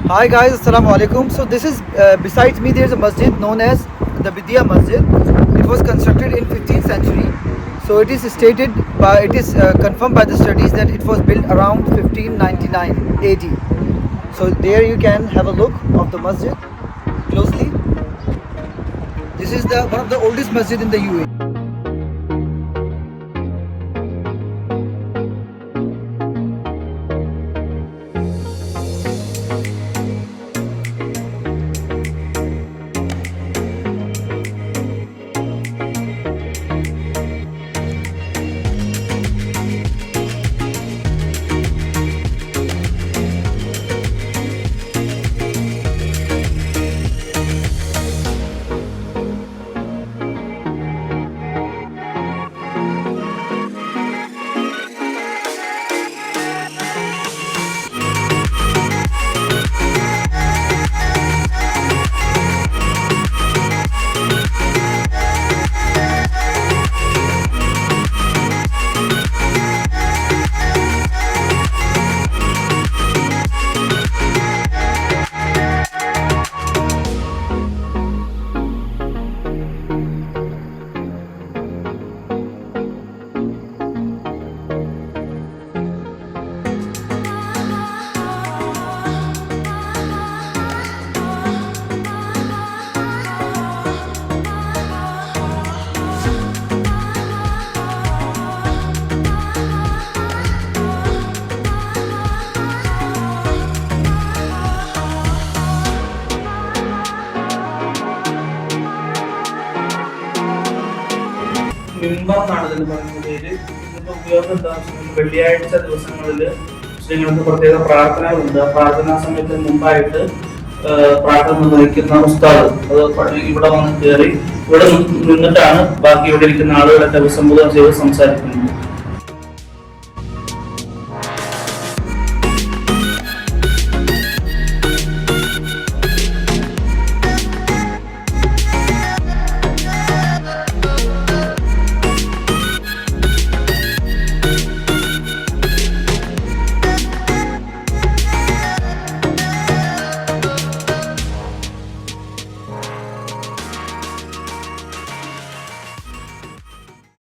Hi guys, Assalamu alaikum. So this is besides me there is a masjid known as the Bidya Masjid. It was constructed in 15th century. So it is stated by it is confirmed by the studies that it was built around 1599 AD. So there you can have a look of the masjid closely. This is the one of the oldest masjid in the UAE. മിമ്പർ എന്നാണ് ഇതിന് പറയുന്ന പേര്. ഇതിന്റെ ഉപയോഗം എന്താണെന്ന് വെച്ചാൽ വെള്ളിയാഴ്ച ദിവസങ്ങളിൽ മുസ്ലിങ്ങൾക്ക് പ്രത്യേക പ്രാർത്ഥനകളുണ്ട്. പ്രാർത്ഥനാ സമയത്തിന് മുമ്പായിട്ട് പ്രാർത്ഥന നിർവഹിക്കുന്ന ഉസ്താദ് അത് ഇവിടെ വന്ന് കയറി ഇവിടെ നിന്നിട്ടാണ് ബാക്കി ഇവിടെ ഇരിക്കുന്ന ആളുകളൊക്കെ അഭിസംബോധന ചെയ്ത് സംസാരിക്കുന്നത്.